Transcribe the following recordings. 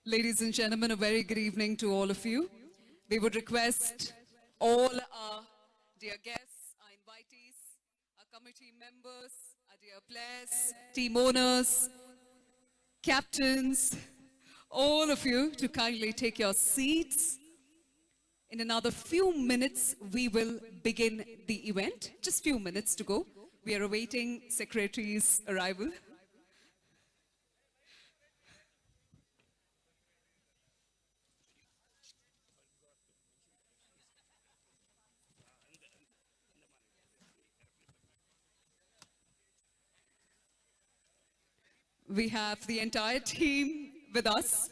Ladies and gentlemen, a very good evening to all of you. We would request all our dear guests, our invitees, our committee members, our dear players, team owners, captains, all of you to kindly take your seats. In another few minutes, we will begin the event. Just few minutes to go. We are awaiting Secretary's arrival. We have the entire team with us.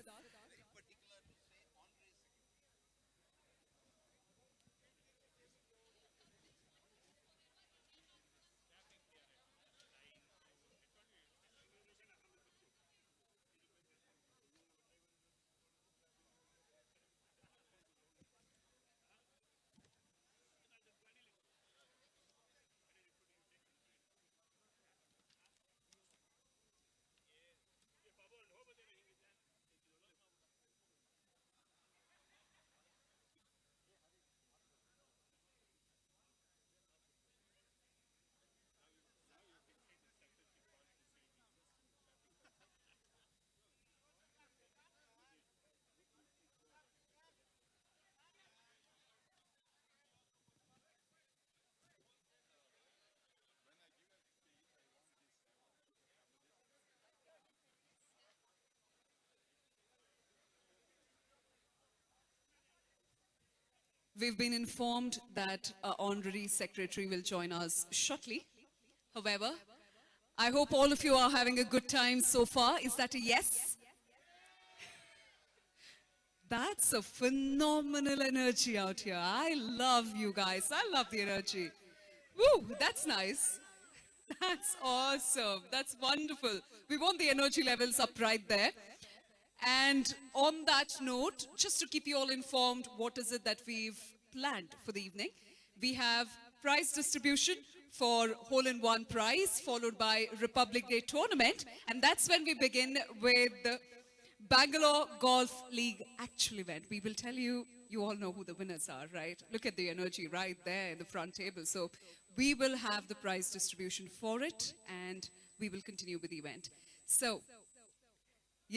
We've been informed that our honorary secretary will join us shortly. However, I hope all of you are having a good time so far. Is that a yes? That's a phenomenal energy out here. I love you guys. I love the energy. Woo, that's nice. That's awesome. That's wonderful. We want the energy levels up right there. And on that note, just to keep you all informed, what is it that we've planned for the evening? We have prize distribution for hole-in-one prize, followed by Republic Day tournament. And that's when we begin with the Bangalore Golf League actual event. We will tell you, you all know who the winners are, right? Look at the energy right there in the front table. So we will have the prize distribution for it, and we will continue with the event. So,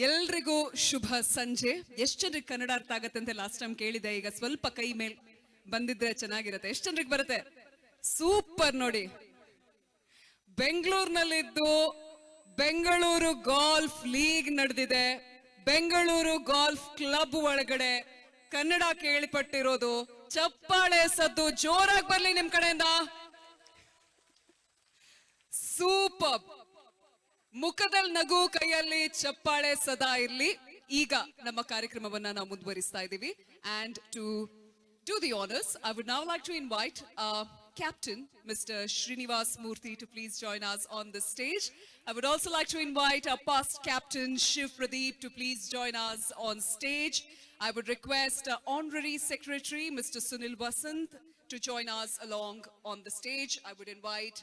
ಎಲ್ರಿಗೂ ಶುಭ ಸಂಜೆ. ಎಷ್ಟು ಜನರಿಗೆ ಕನ್ನಡ ಅರ್ಥ ಆಗತ್ತೆ ಅಂತ last time ಕೇಳಿದೆ. ಈಗ ಸ್ವಲ್ಪ ಕೈ ಮೇಲ್ ಬಂದಿದ್ರೆ ಚೆನ್ನಾಗಿರುತ್ತೆ. ಎಷ್ಟು ಜನರಿಗೆ ಬರುತ್ತೆ? ಸೂಪರ್. ನೋಡಿ, ಬೆಂಗಳೂರಿನಲ್ಲಿದ್ದು ಬೆಂಗಳೂರು ಗಾಲ್ಫ್ ಲೀಗ್ ನಡೆದಿದೆ. ಬೆಂಗಳೂರು ಗಾಲ್ಫ್ ಕ್ಲಬ್ ಒಳಗಡೆ ಕನ್ನಡ ಕೇಳಿಪಟ್ಟಿರೋದು. ಚಪ್ಪಾಳೆ ಸದ್ದು ಜೋರಾಗಿ ಬರ್ಲಿ ನಿಮ್ ಕಡೆಯಿಂದ. ಸೂಪರ್. ಮುಖದಲ್ಲಿ ನಗು, ಕೈಯಲ್ಲಿ ಚಪ್ಪಾಳೆ ಸದಾ ಇರ್ಲಿ. ಈಗ ನಮ್ಮ ಕಾರ್ಯಕ್ರಮವನ್ನ ನಾವು ಮುಂದುವರಿಸ್ತಾ ಇದ್ದೀವಿ. And to do the honors, I would now like to invite our captain, Mr. Srinivas Murthy, to please join us on the stage. I would also like to invite our past captain, Shiv Pradeep, to please join us on stage. I would request our honorary secretary, Mr. Sunil Vasant, to join us along on the stage. I would invite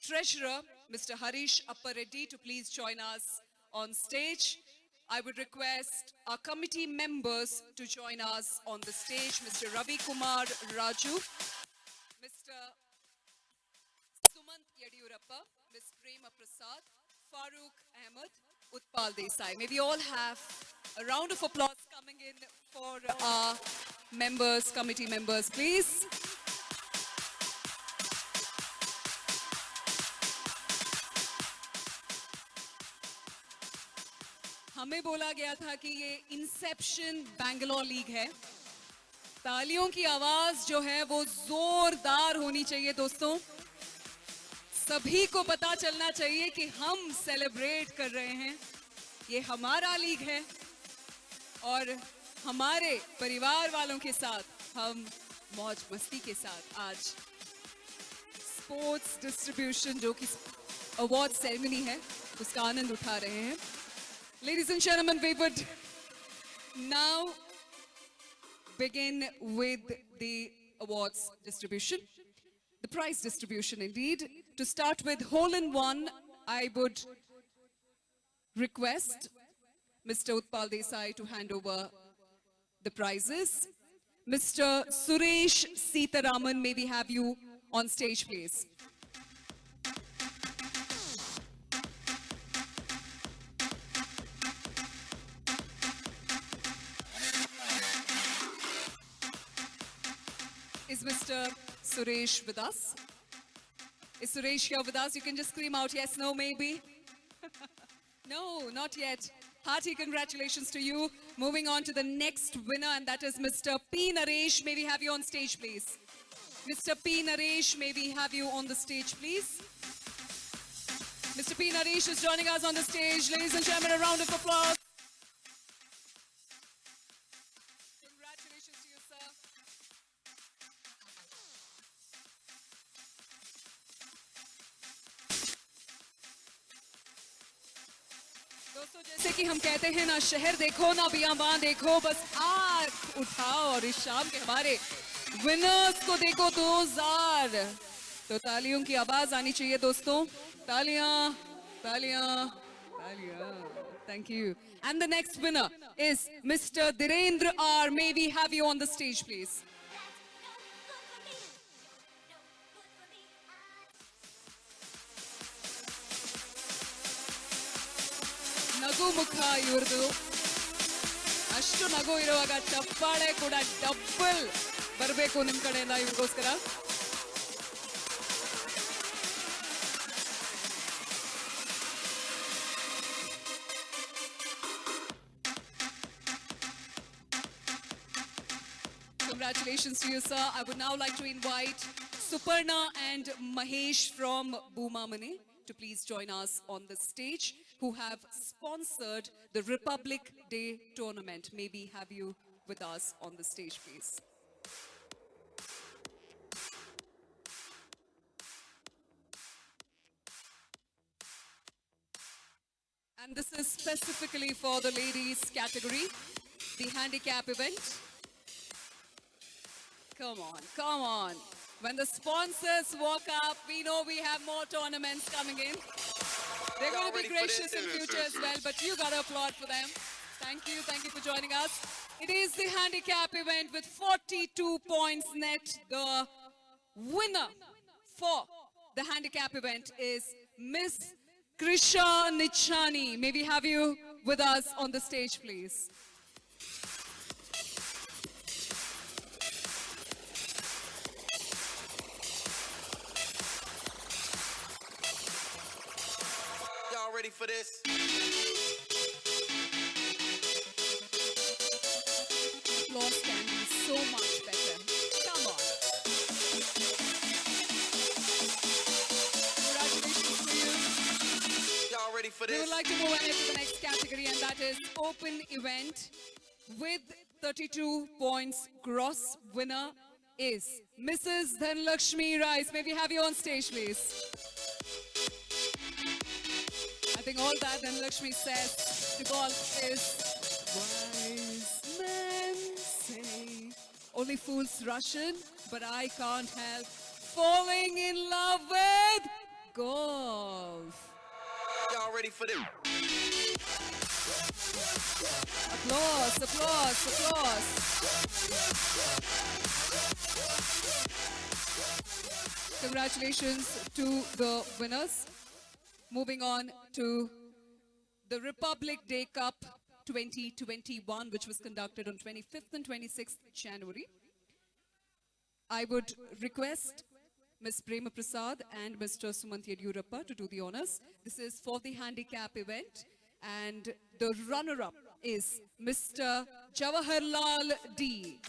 Treasurer, Mr. Harish Appareddy, to please join us on stage. I would request our committee members to join us on the stage. Mr. Ravi Kumar Raju, Mr. Sumant Yadiyurappa, Ms. Prema Prasad, Farooq Ahmed, Utpal Desai. May we all have a round of applause coming in for our members, committee members, please. हमें बोला गया था कि ये Inception Bangalore league है. तालियों की आवाज जो है वो जोरदार होनी चाहिए दोस्तों. सभी को पता चलना चाहिए कि हम सेलिब्रेट कर रहे हैं. ये हमारा लीग है और हमारे परिवार वालों के साथ हम मौज मस्ती के साथ आज स्पोर्ट्स डिस्ट्रीब्यूशन जो कि अवार्ड सेरेमनी है उसका आनंद उठा रहे हैं. Ladies and gentlemen, we would now begin with the awards distribution, the prize distribution indeed. To start with hole-in-one, I would request Mr. Utpal Desai to hand over the prizes. Mr. Suresh Sitaraman, may we have you on stage, please. Is Mr. Suresh with us? Is Suresh here with us? You can just scream out yes, no, maybe. No, not yet. Hearty congratulations to you. Moving on to the next winner, and that is Mr. P. Naresh. May we have you on stage, please? Mr. P. Naresh, may we have you on the stage, please? Mr. P. Naresh is joining us on the stage. Ladies and gentlemen, a round of applause. Congratulations to you, sir. दोस्तों जैसे कि हम कहते हैं ना शहर देखो ना बियाबान देखो बस आँख उठाओ और इस शाम के हमारे विनर्स को देखो 2000 तो तालियों की आवाज आनी चाहिए दोस्तों तालियां तालियां तालियां thank you and the next winner is Mr. Dhirendra R may we have you on the stage please ನಗು ಮುಖ ಇವ್ರದು ಅಷ್ಟು ನಗು ಇರುವಾಗ ಚಪ್ಪಾಳೆ ಕೂಡ ಡಬಲ್ ಬರಬೇಕು ನಿಮ್ ಕಡೆಯಿಂದ ಇವ್ರಿಗೋಸ್ಕರ Congratulations to you, sir. I would now like to invite Suparna and Mahesh from Boomamane to please join us on the stage, who have sponsored the Republic Day tournament. May we have you with us on the stage, please. And this is specifically for the ladies category, the handicap event. Come on, come on. When the sponsors walk up, we know we have more tournaments coming in. They're going to be gracious in future as well, but you got to applaud for them. Thank you for joining us. It is the handicap event with 42 points net. The winner for the handicap event is Miss Krisha Nichani. May we have you with us on the stage, please. Ready for this? Applause can be so much better. Come on. Congratulations to you. Y'all ready for this? We would like to move ahead to the next category, and that is open event. With 32 points gross, winner is Mrs. Dhanlakshmi Rice. May we have you on stage, please? I think all that Dhanlakshmi says to golf is wise men say only fools rush in, but I can't help falling in love with golf. Y'all ready for this? Applause, applause, applause. Congratulations to the winners. Moving on to the Republic Day Cup 2021, which was conducted on 25th and 26th January. I would request Ms. Prema Prasad and Mr. Sumant Yediyurappa to do the honors. This is for the handicap event, and the runner-up is Mr. Jawaharlal D.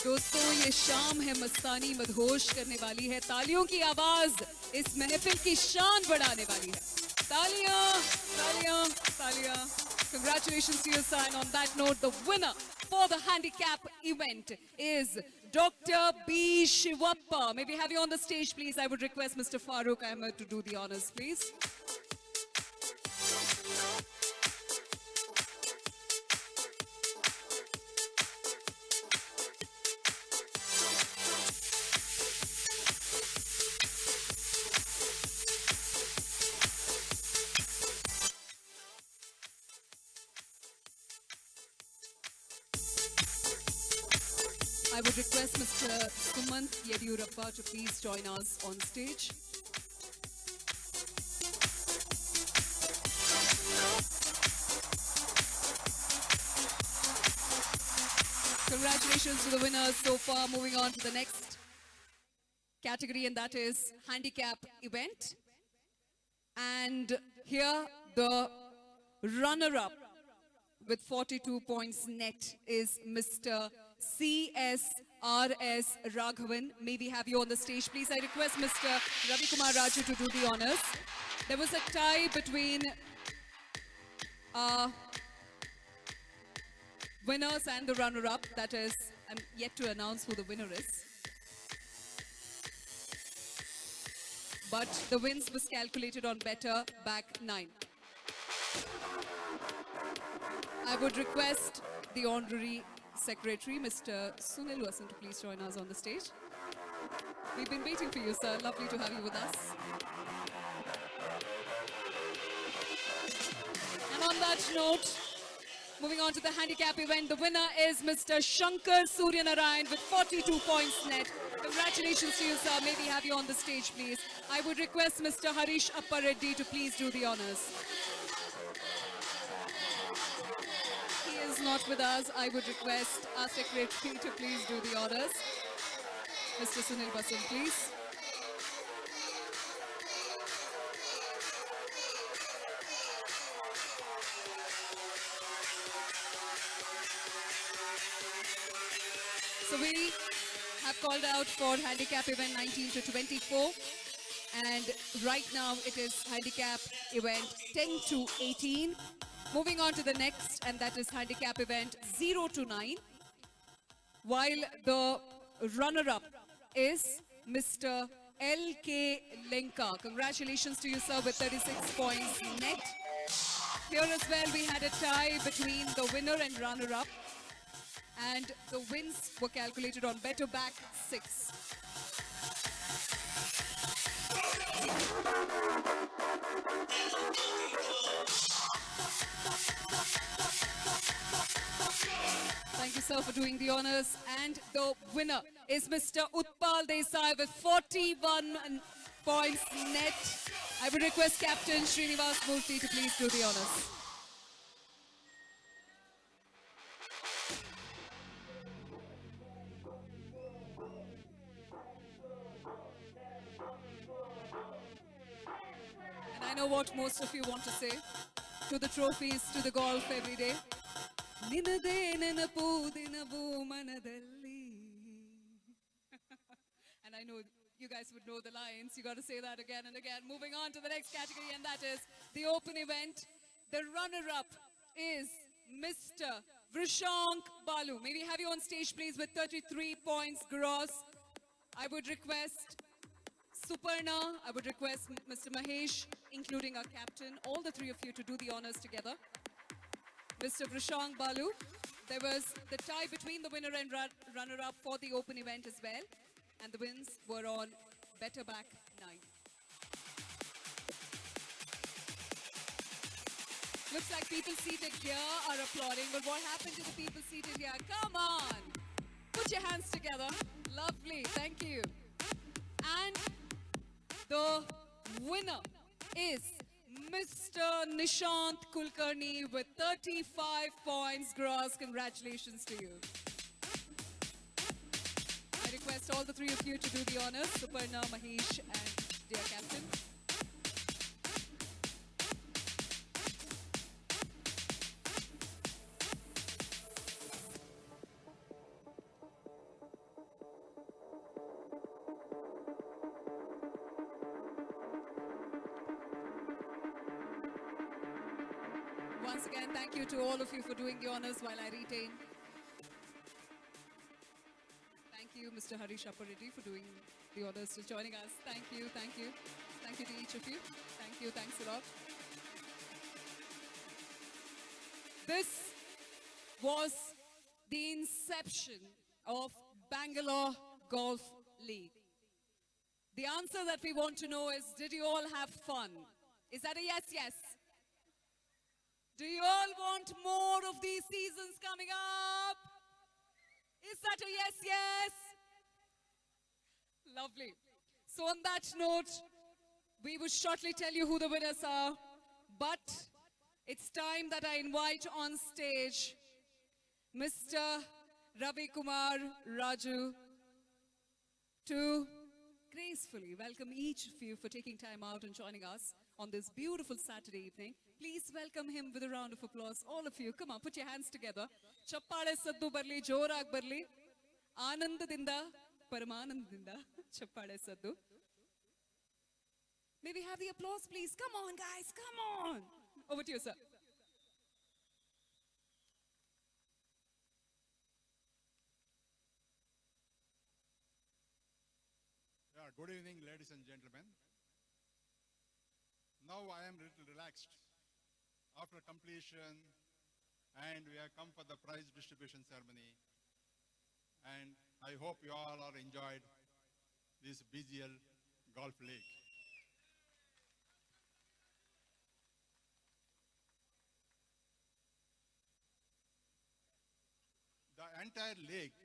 दोस्तों ये शाम है मस्तानी मदहोश करने वाली है तालियों की आवाज इस महफिल की शान बढ़ाने वाली है तालियां तालियां तालियां Congratulations to your son. On that note, the winner for the handicap event is Dr. B. Shivappa. May we have you on the stage, please? I would request Mr. Farooq Ahmed to do the honors, please. I would request Mr. Sumant Yediyurappa to please join us on stage. Congratulations to the winners so far. Moving on to the next category, and that is handicap event. And here the runner-up with 42 points net is Mr. CSRS Raghavan. May we have you on the stage, please? I request Mr. Ravi Kumar Raju to do the honors. There was a tie between winners and the runner-up. That is, I'm yet to announce who the winner is. But the wins was calculated on better back 9. I would request the Honorary Secretary, Mr. Sunil Vasan, to please join us on the stage. We've been waiting for you, sir. Lovely to have you with us. And on that note, moving on to the handicap event, the winner is Mr. Shankar Suryanarayan with 42 points net. Congratulations to you, sir. May we have you on the stage, please? I would request Mr. Harish Appareddy to please do the honors. He is not with us. I would request our secretary to please do the honors. Mr. Sunil Vasan, please. So we have called out for handicap event 19 to 24. And right now it is handicap event 10 to 18. Moving on to the next, and that is handicap event 0 to 9. While the runner-up is Mr. L.K. Lenka. Congratulations to you, sir, with 36 points net. Here as well, we had a tie between the winner and runner-up. And the wins were calculated on better back 6. Thank you, sir, for doing the honors. And the winner is Mr. Utpal Desai with 41 points net. I would request Captain Srinivas Murthy to please do the honors. And I know what most of you want to say. To the trophies, to the golf every day. Ninade nenapu dinavu manadalli. And I know you guys would know the lines. You got to say that again and again. Moving on to the next category, and that is the open event. The runner-up is Mr. Vrishank Balu. May we have you on stage, please, with 33 points gross. I would request Suparna, I would request Mr. Mahesh, including our captain, all the three of you to do the honors together. Mr. Vrishank Balu, there was the tie between the winner and runner-up for the open event as well. And the wins were on better back 9. Looks like people seated here are applauding, but what happened to the people seated here? Come on! Put your hands together. Lovely, thank you. And the winner is Mr. Nishant Kulkarni with 35 points gross. Congratulations to you. I request all the three of you to do the honors, Suparna, Mahesh, and dear Captain. Once again, thank you to all of you for doing the honors while I retain. Thank you. Mr. Harish Appareddy for doing the honors to joining us. Thank you, thank you. Thank you to each of you. Thank you, thanks a lot. This was the inception of Bangalore Golf League. The answer that we want to know is, did you all have fun? Is that a yes, yes? Do you all want more of these seasons coming up? Is that a yes, yes? Lovely. So on that note, we will shortly tell you who the winners are, but it's time that I invite on stage Mr. Ravi Kumar Raju to gracefully welcome each of you for taking time out and joining us on this beautiful Saturday evening. Please welcome him with a round of applause. All of you, come on, put your hands together. Chappade saddu barli, jorag barli. Anandadinda, paramanandinda. Chappade saddu. May we have the applause, please? Come on, guys, come on. Over to you, sir. Yeah, good evening, ladies and gentlemen. Now I am a little relaxed after completion, and we have come for the prize distribution ceremony. And I hope you all are enjoyed this BGL Golf League. The entire league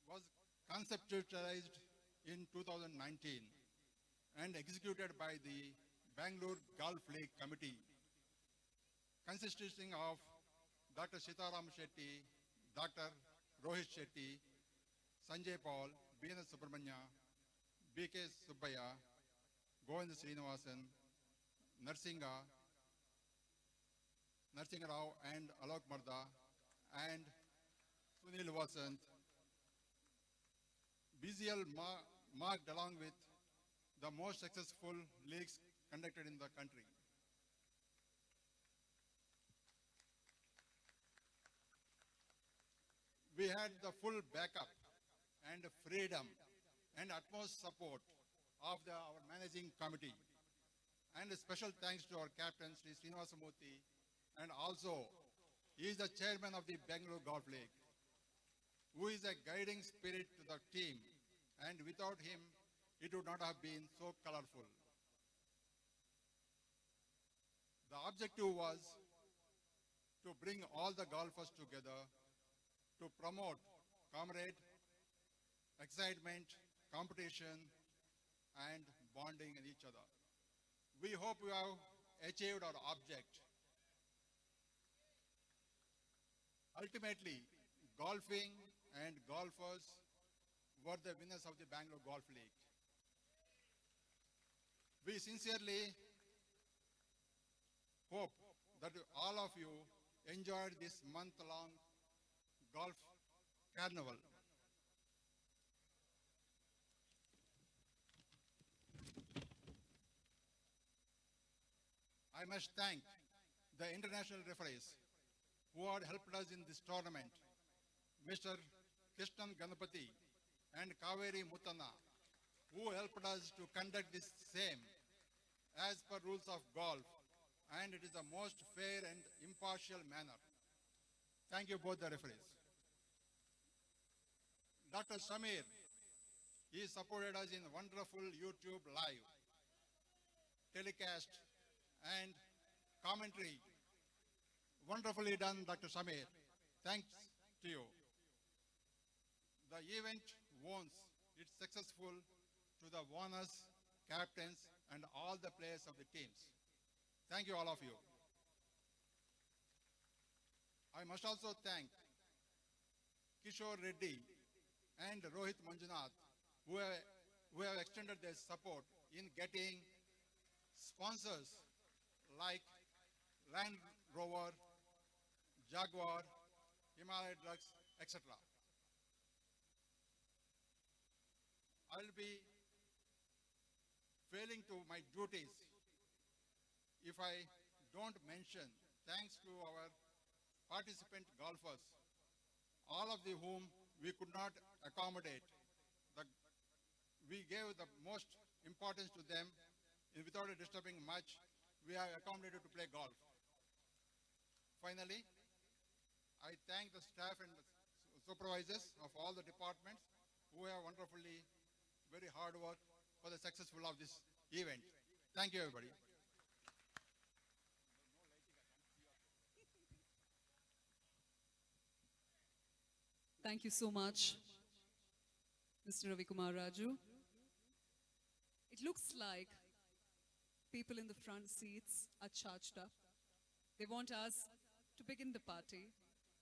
was conceptualized in 2019 and executed by the Bangalore Golf League Committee, consisting of Dr. Sitaram Shetty, Dr. Rohit Shetty, Sanjay Paul, B.N. Subramanya, B.K. Subbaya, Govind Srinivasan, Narsinga Rao, and Alok Marda, and Sunil Vasant. BGL marked along with the most successful leagues conducted in the country. We had the full backup and freedom and utmost support of our managing committee. And a special thanks to our captain, Sri Srinivasamurthy, and also he is the chairman of the Bangalore Golf League, who is a guiding spirit to the team, and without him, it would not have been so colorful. The objective was to bring all the golfers together to promote camaraderie, excitement, competition, and bonding in each other. We hope we have achieved our object. Ultimately, golfing and golfers were the winners of the Bangalore Golf League. We sincerely hope that all of you enjoyed this month-long golf carnival. I must thank the international referees who had helped us in this tournament, Mr. Krishnan Ganapati and Kaveri Mutana, who helped us to conduct this same as per rules of golf, and it is the most fair and impartial manner. Thank you both the referees. Dr. Samir, he supported us in wonderful YouTube live telecast and commentary. Wonderfully done, Dr. Samir. Thanks to you. The event wants its successful to the owners, captains, and all the players of the teams. Thank you, all of you. I must also thank Kishore Reddy and Rohit Manjunath, who have extended their support in getting sponsors like Land Rover, Jaguar, Himalaya Drugs, etc. I will be failing to my duties if I don't mention thanks to our participant golfers, all of whom we could not accommodate. The, we gave the most importance to them without disturbing much. We are accommodated to play golf. Finally, I thank the staff and the supervisors of all the departments who have wonderfully, very hard work for the successful of this event. Thank you, everybody. Thank you so much, Mr. Ravi Kumar Raju. It looks like people in the front seats are charged up. They want us to begin the party,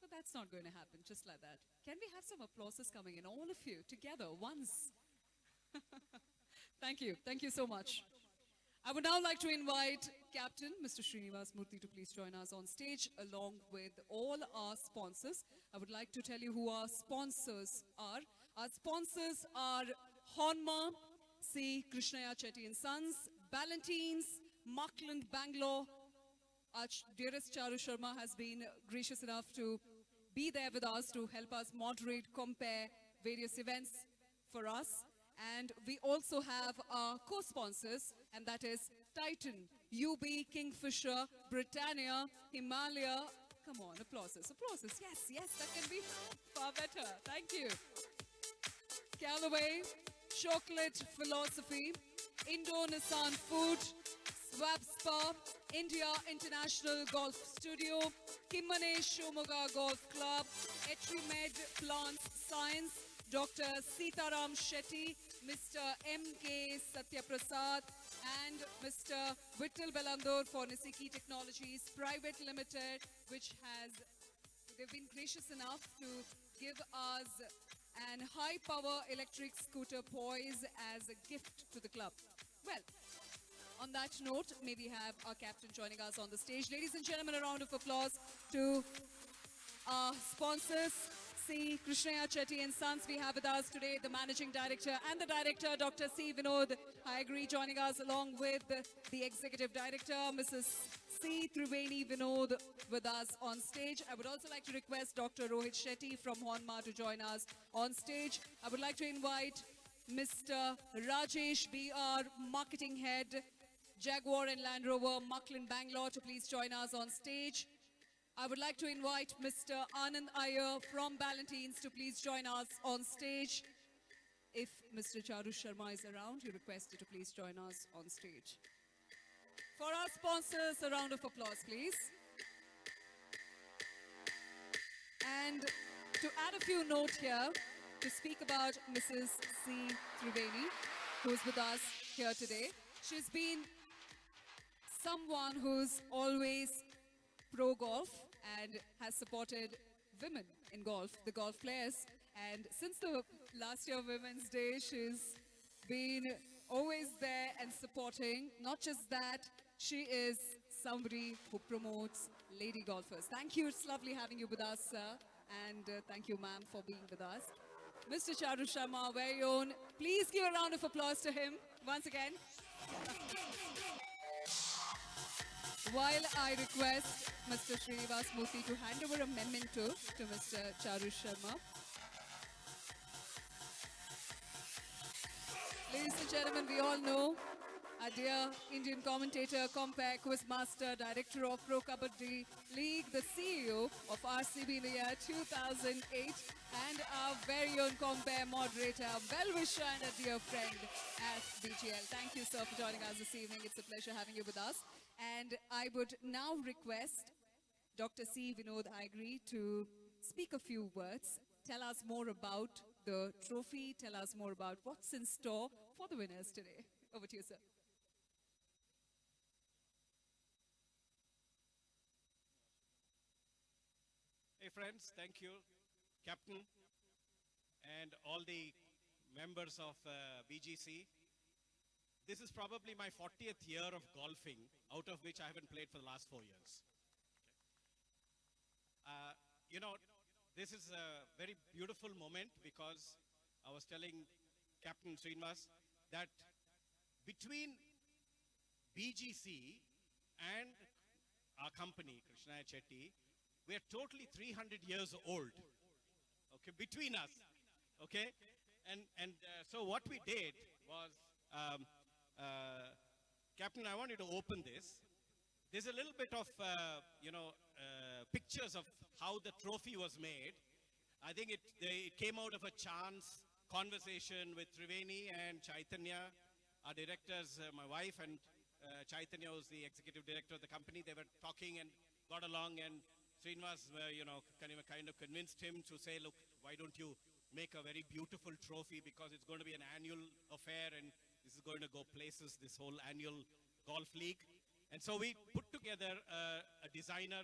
but that's not going to happen just like that. Can we have some applauses coming in, all of you, together, once? Thank you. Thank you so much. I would now like to invite Captain Mr. Srinivas Murthy to please join us on stage along with all our sponsors. I would like to tell you who our sponsors are. Our sponsors are Honma, C. Krishnaya Chetty and Sons, Ballantines, Markland, Bangalore. Our dearest Charu Sharma has been gracious enough to be there with us to help us moderate, compare various events for us. And we also have our co-sponsors, and that is Titan, UB, Kingfisher, Britannia, Himalaya. Come on, applauses, applauses. Yes, yes, that can be far better. Thank you. Callaway, Chocolate Philosophy, Indo-Nissan Food, Swab Spa, India International Golf Studio, Kimmane Shumoga Golf Club, Etrimed Plants Science, Dr. Sitaram Shetty, Mr. M.K. Satyaprasad, and Mr. Vittal Belandur for Nisiki Technologies Private Limited, which they've been gracious enough to give us an high-power electric scooter Poise as a gift to the club. Well, on that note, may we have our captain joining us on the stage. Ladies and gentlemen, a round of applause to our sponsors, C. Krishnaya Chetty and Sons. We have with us today the Managing Director and the Director, Dr. C. Vinod Hayagri, joining us along with the Executive Director, Mrs. C. Triveni Vinod, with us on stage. I would also like to request Dr. Rohit Shetty from Honma to join us on stage. I would like to invite Mr. Rajesh B.R., Marketing Head, Jaguar and Land Rover, Markland, Bangalore, to please join us on stage. I would like to invite Mr. Anand Iyer from Ballantines to please join us on stage. If Mr. Charu Sharma is around, you requested to please join us on stage. For our sponsors, a round of applause, please. And to add a few notes here, to speak about Mrs. C. Triveni, who is with us here today. She's been someone who's always pro-golf and has supported women in golf, the golf players. And since the last year Women's Day, she's been always there and supporting. Not just that, she is somebody who promotes lady golfers. Thank you. It's lovely having you with us, sir. And thank you, ma'am, for being with us. Mr. Charu Sharma, our very own. Please give a round of applause to him once again. While I request Mr. Srinivas Murthy to hand over a memento to Mr. Charu Sharma. Ladies and gentlemen, we all know our dear Indian commentator, compere, quizmaster, director of Pro Kabaddi League, the CEO of RCB in the year 2008, and our very own compere moderator, well-wisher and a dear friend at BGL. Thank you, sir, for joining us this evening. It's a pleasure having you with us. And I would now request Dr. C. Vinod Hayagri to speak a few words, tell us more about the trophy, tell us more about what's in store for the winners today. Over to you, sir. Hey friends, thank you, Captain, and all the members of BGC. This is probably my 40th year of golfing, out of which I haven't played for the last 4 years. You know, this is a very beautiful moment because I was telling Captain Srinivas that between BGC and our company, Krishnaya Chetty, we are totally 300 years old, okay, between us. Okay, and so what we did was, um, Captain, I want you to open this. There's a little bit of pictures of how the trophy was made. I think it came out of a chance conversation with Triveni and Chaitanya, our directors, my wife and Chaitanya was the executive director of the company. They were talking and got along, and Srinivas, kind of convinced him to say, look, why don't you make a very beautiful trophy, because it's going to be an annual affair and this is going to go places, this whole annual golf league. And so we put together a designer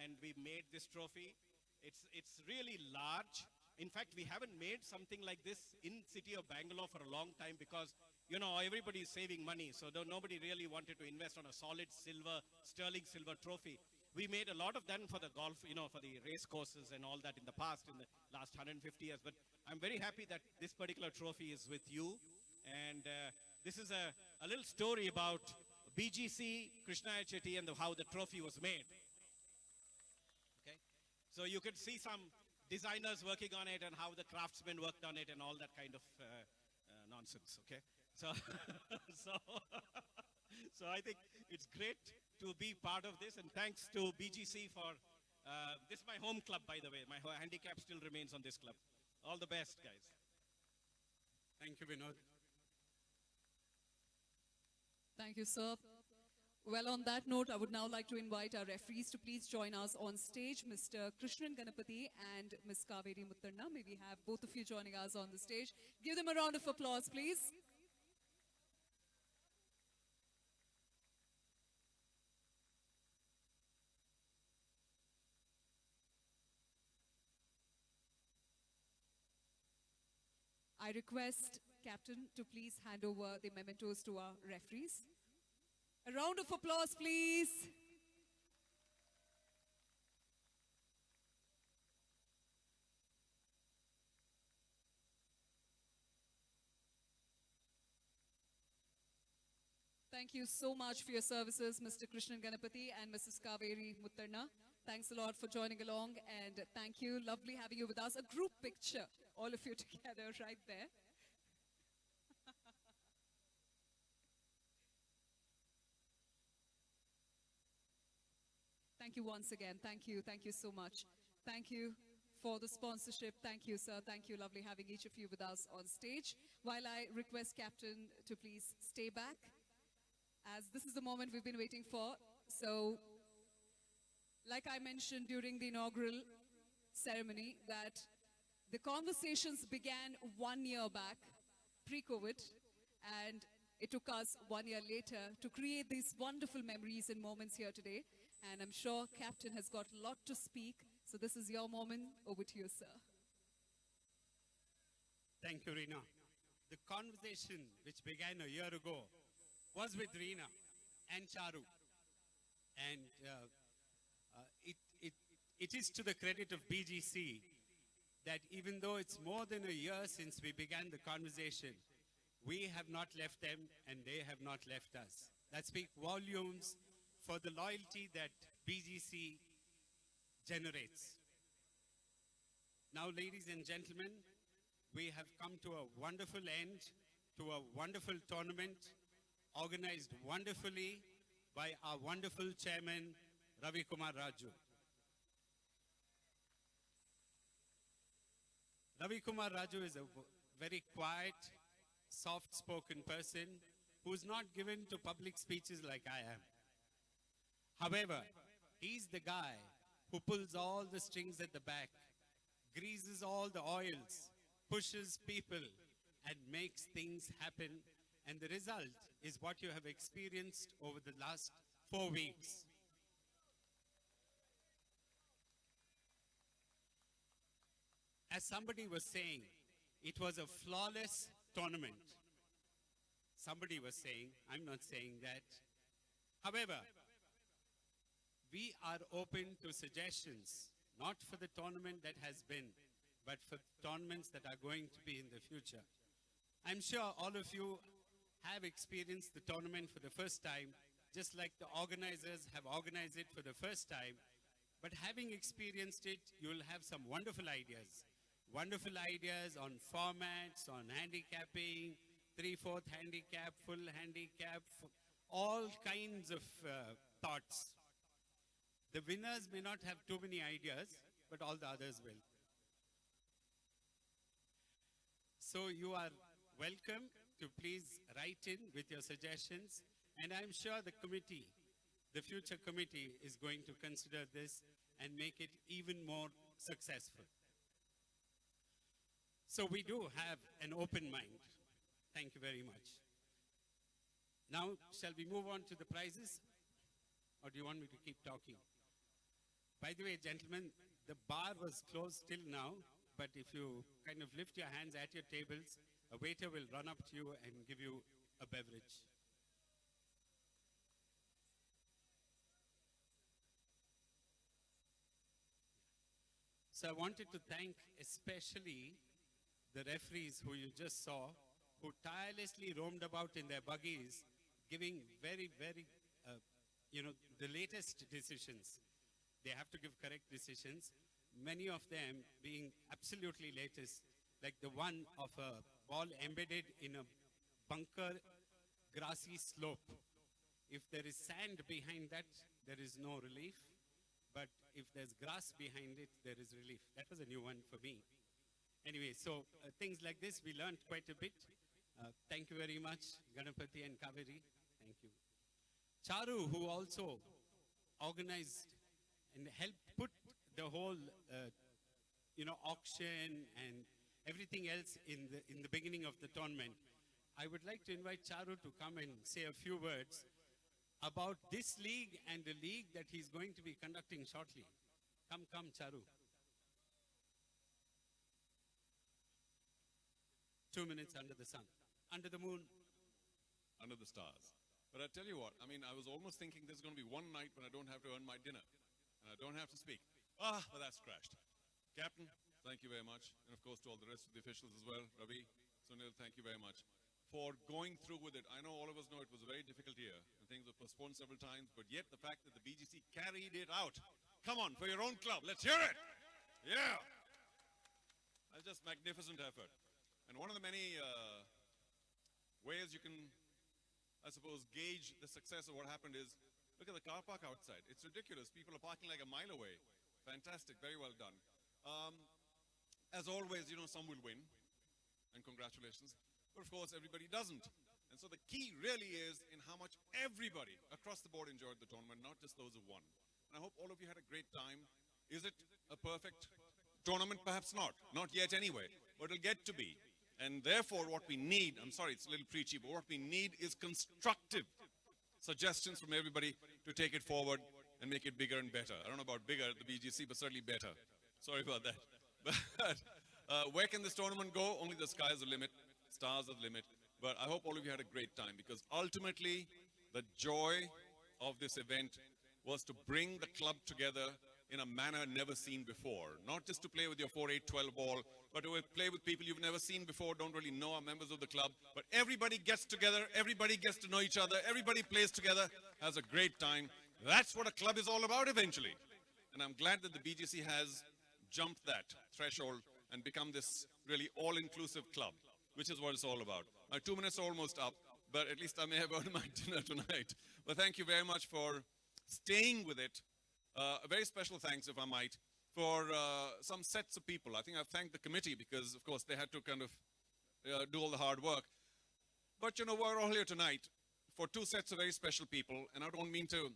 and we made this trophy. It's really large. In fact, we haven't made something like this in city of Bangalore for a long time, because everybody is saving money, so nobody really wanted to invest on a solid silver, sterling silver trophy. We made a lot of them for the golf, for the race courses and all that in the past, in the last 150 years. But I'm very happy that this particular trophy is with you. And this is a little story about BGC, Krishna Chetty, and how the trophy was made. Okay, so you could see some designers working on it and how the craftsmen worked on it and all that kind of nonsense. Okay, so so I think it's great to be part of this, and thanks to BGC for this is my home club, by the way. My handicap still remains on this club. All the best, guys. Thank you, Vinod. Thank you, sir. Well, on that note, I would now like to invite our referees to please join us on stage, Mr. Krishnan Ganapathy and Ms. Kaveri Muttanna. May we have both of you joining us on the stage. Give them a round of applause, please. I request Captain to please hand over the mementos to our referees. A round of applause, please. Thank you so much for your services, Mr. Krishnan Ganapathy and Mrs. Kaveri Muttanna. Thanks a lot for joining along, and thank you. Lovely having you with us. A group picture, all of you together right there. Thank you once again. Thank you. Thank you so much. Thank you for the sponsorship. Thank you, sir. Thank you. Lovely having each of you with us on stage. While I request Captain to please stay back, as this is the moment we've been waiting for. So, like I mentioned during the inaugural ceremony, that the conversations began 1 year back, pre-COVID, and it took us 1 year later to create these wonderful memories and moments here today. And I'm sure Captain has got a lot to speak. So this is your moment. Over to you, sir. Thank you, Reena. The conversation which began a year ago was with Reena and Charu. And it is to the credit of BGC that even though it's more than a year since we began the conversation, we have not left them and they have not left us. That speaks volumes for the loyalty that BGC generates. Now, ladies and gentlemen, we have come to a wonderful end to a wonderful tournament organized wonderfully by our wonderful chairman, Ravi Kumar Raju. Ravi Kumar Raju is a very quiet, soft-spoken person who's not given to public speeches like I am. However, he's the guy who pulls all the strings at the back, greases all the oils, pushes people, and makes things happen. And the result is what you have experienced over the last 4 weeks. As somebody was saying, it was a flawless tournament. Somebody was saying, I'm not saying that. However, we are open to suggestions, not for the tournament that has been, but for tournaments that are going to be in the future. I'm sure all of you have experienced the tournament for the first time, just like the organizers have organized it for the first time. But having experienced it, you will have some wonderful ideas. wonderful ideas on formats, on handicapping, 3/4 handicap, full handicap, all kinds of thoughts. The winners may not have too many ideas, but all the others will. So you are welcome to please write in with your suggestions, and I'm sure the committee, the future committee, is going to consider this and make it even more successful. So we do have an open mind. Thank you very much. Now, shall we move on to the prizes? Or do you want me to keep talking? By the way, gentlemen, the bar was closed till now, but if you kind of lift your hands at your tables, a waiter will run up to you and give you a beverage. So I wanted to thank especially the referees who you just saw, who tirelessly roamed about in their buggies, giving very, the latest decisions. They have to give correct decisions, many of them being absolutely latest, like the one of a ball embedded in a bunker grassy slope. If there is sand behind that, there is no relief. But if there's grass behind it, there is relief. That was a new one for me. Anyway, so things like this, we learned quite a bit. Thank you very much, Ganapati and Kaveri. Thank you. Charu, who also organized and helped put the whole, auction and everything else in the beginning of the tournament. I would like to invite Charu to come and say a few words about this league and the league that he's going to be conducting shortly. Come, Charu. 2 minutes under the sun, under the moon. Under the stars. But I tell you what, I was almost thinking there's going to be one night when I don't have to earn my dinner. And I don't have to speak. But that's crashed. Captain, thank you very much. And of course to all the rest of the officials as well. Ravi, Sunil, thank you very much for going through with it. I know all of us know it was a very difficult year. And things were postponed several times. But yet the fact that the BGC carried it out. Come on, for your own club. Let's hear it. Yeah. That's just magnificent effort. And one of the many ways you can, I suppose, gauge the success of what happened is, look at the car park outside. It's ridiculous. People are parking like a mile away. Fantastic. Very well done. As always, some will win. And congratulations. But of course, everybody doesn't. And so the key really is in how much everybody across the board enjoyed the tournament, not just those who won. And I hope all of you had a great time. Is it a perfect tournament? Perhaps not. Not yet anyway. But it'll get to be. And therefore, what we need, I'm sorry, it's a little preachy, but what we need is constructive suggestions from everybody to take it forward and make it bigger and better. I don't know about bigger at the BGC, but certainly better. Sorry about that. But where can this tournament go? Only the sky is the limit, stars are the limit. But I hope all of you had a great time, because ultimately the joy of this event was to bring the club together in a manner never seen before. Not just to play with your 4, 8, 12 ball, but to play with people you've never seen before, don't really know, are members of the club. But everybody gets together, everybody gets to know each other, everybody plays together, has a great time. That's what a club is all about eventually. And I'm glad that the BGC has jumped that threshold and become this really all-inclusive club, which is what it's all about. My 2 minutes are almost up, but at least I may have earned my dinner tonight. But thank you very much for staying with it. A very special thanks, if I might, for some sets of people. I think I've thanked the committee because, of course, they had to kind of do all the hard work. But, we're all here tonight for two sets of very special people, and I don't mean to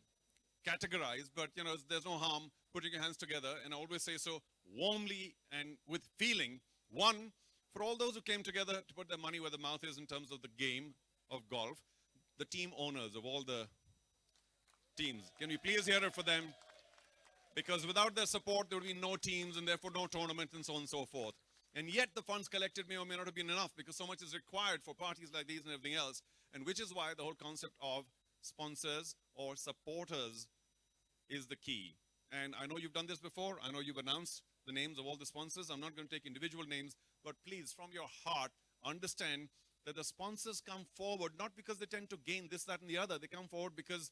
categorize, but, there's no harm putting your hands together, and I always say so warmly and with feeling. One, for all those who came together to put their money where the mouth is in terms of the game of golf, the team owners of all the teams. Can we please hear it for them? Because without their support, there would be no teams and therefore no tournament and so on and so forth. And yet the funds collected may or may not have been enough because so much is required for parties like these and everything else. And which is why the whole concept of sponsors or supporters is the key. And I know you've done this before. I know you've announced the names of all the sponsors. I'm not going to take individual names, but please, from your heart, understand that the sponsors come forward not because they tend to gain this, that, and the other. They come forward because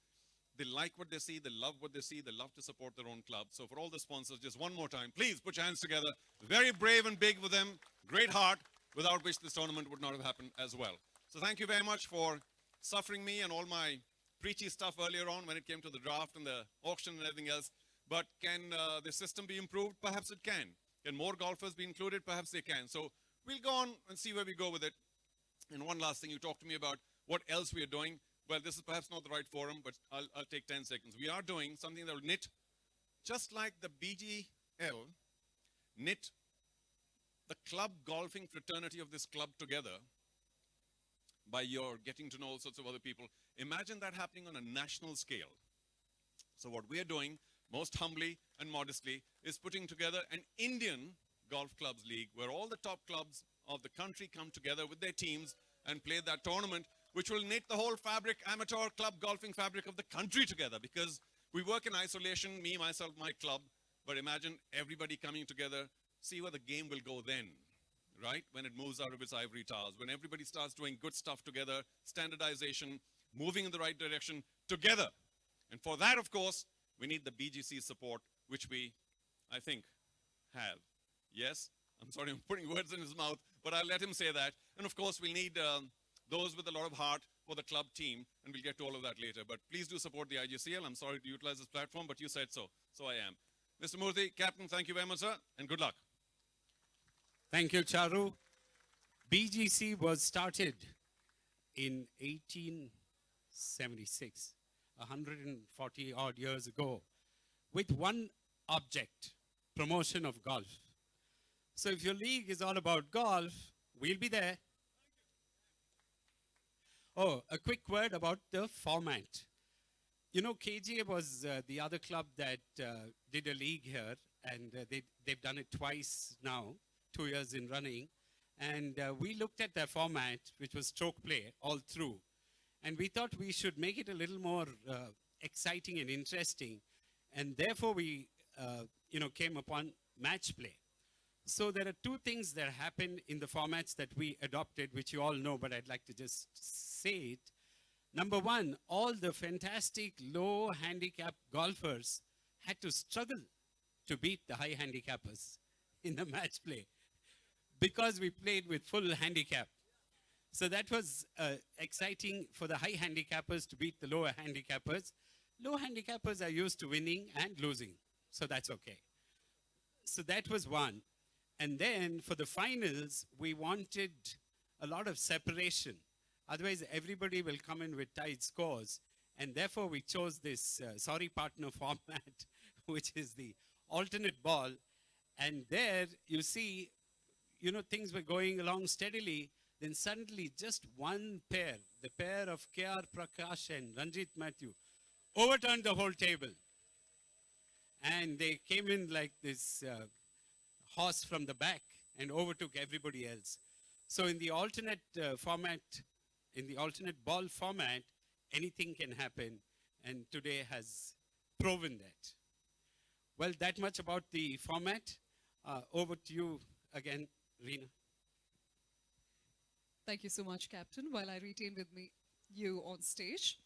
They like what they see, they love what they see, they love to support their own club. So for all the sponsors, just one more time, please put your hands together. Very brave and big with them, great heart, without which this tournament would not have happened as well. So thank you very much for suffering me and all my preachy stuff earlier on when it came to the draft and the auction and everything else. But can the system be improved? Perhaps it can. Can more golfers be included? Perhaps they can. So we'll go on and see where we go with it. And one last thing, you talked to me about what else we are doing. Well, this is perhaps not the right forum, but I'll take 10 seconds. We are doing something that will knit, just like the BGL knit the club golfing fraternity of this club together by your getting to know all sorts of other people. Imagine that happening on a national scale. So what we are doing, most humbly and modestly, is putting together an Indian Golf Clubs League where all the top clubs of the country come together with their teams and play that tournament, which will knit the whole fabric, amateur club golfing fabric of the country together, because we work in isolation, me, myself, my club, but imagine everybody coming together, see where the game will go then, right? When it moves out of its ivory towers, when everybody starts doing good stuff together, standardization, moving in the right direction together. And for that, of course, we need the BGC support, which we, I think, have. Yes? I'm sorry, I'm putting words in his mouth, but I'll let him say that. And of course, we'll need those with a lot of heart for the club team, and we'll get to all of that later. But please do support the IGCL. I'm sorry to utilize this platform, but you said so. So I am. Mr. Murthy, Captain, thank you very much, sir, and good luck. Thank you, Charu. BGC was started in 1876, 140 odd years ago, with one object, promotion of golf. So if your league is all about golf, we'll be there. Oh, a quick word about the format. You know, KGA was the other club that did a league here, and they've done it twice now, 2 years in running. And we looked at their format, which was stroke play all through. And we thought we should make it a little more exciting and interesting. And therefore, we came upon match play. So there are two things that happened in the formats that we adopted, which you all know, but I'd like to just say it. Number one, all the fantastic low handicap golfers had to struggle to beat the high handicappers in the match play because we played with full handicap. So that was exciting for the high handicappers to beat the lower handicappers. Low handicappers are used to winning and losing, so that's okay. So that was one. And then for the finals, we wanted a lot of separation. Otherwise, everybody will come in with tied scores. And therefore, we chose this sorry partner format, which is the alternate ball. And there, you see, things were going along steadily. Then suddenly, just one pair, the pair of K.R. Prakash and Ranjit Matthew, overturned the whole table. And they came in like this horse from the back and overtook everybody else. So in the alternate format, in the alternate ball format, anything can happen, and today has proven that. Well, that much about the format. Over to you again, Reena. Thank you so much, Captain, while I retain with me you on stage.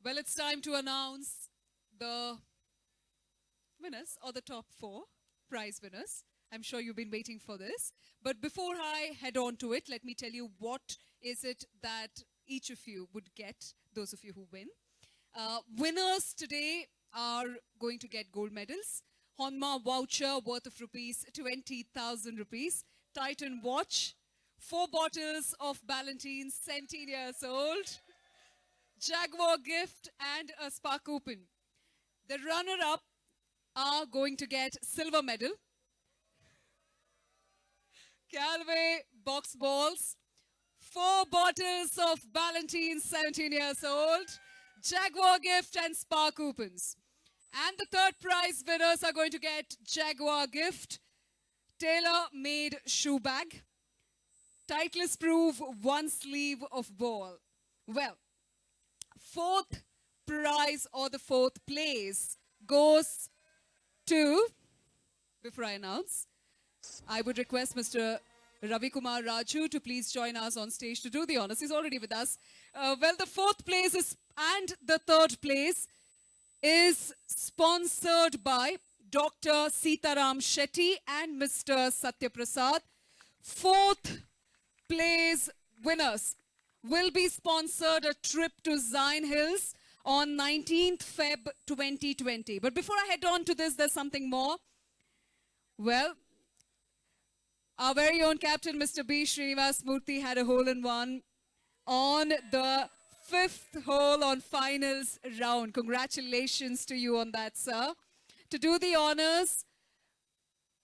Well, it's time to announce the winners, or the top 4 prize winners. I'm sure you've been waiting for this. But before I head on to it, let me tell you what is it that each of you would get, those of you who win. Winners today are going to get gold medals, Honma voucher worth of rupees 20,000 rupees, Titan watch, 4 bottles of Ballantine, 17 years old, Jaguar gift, and a spa coupon. The runner-up are going to get silver medal, Calway box balls, 4 bottles of Ballantine, 17 years old, Jaguar gift, and spa coupons. And the third prize winners are going to get Jaguar gift, tailor-made shoe bag, Titleist proof 1 sleeve of ball. Well, 4th prize, or the 4th place, goes to, before I announce, I would request Mr. Ravi Kumar Raju to please join us on stage to do the honors. He's already with us. Well, the fourth place is, and the third place is sponsored by Dr. Sitaram Shetty and Mr. Satya Prasad. Fourth place winners will be sponsored a trip to Zion Hills on 19th Feb 2020. But before I head on to this, there's something more. Well, our very own captain, Mr. B. Srinivas Murthy, had a hole-in-one on the fifth hole on finals round. Congratulations to you on that, sir. To do the honors,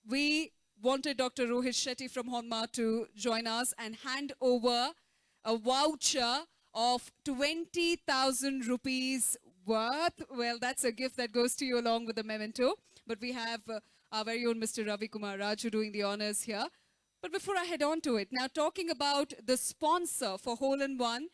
we wanted Dr. Rohit Shetty from Honma to join us and hand over a voucher of 20,000 rupees worth. Well, that's a gift that goes to you along with the memento. But we have our very own Mr. Ravi Kumar Raju doing the honors here. But before I head on to it, now talking about the sponsor for hole-in-one,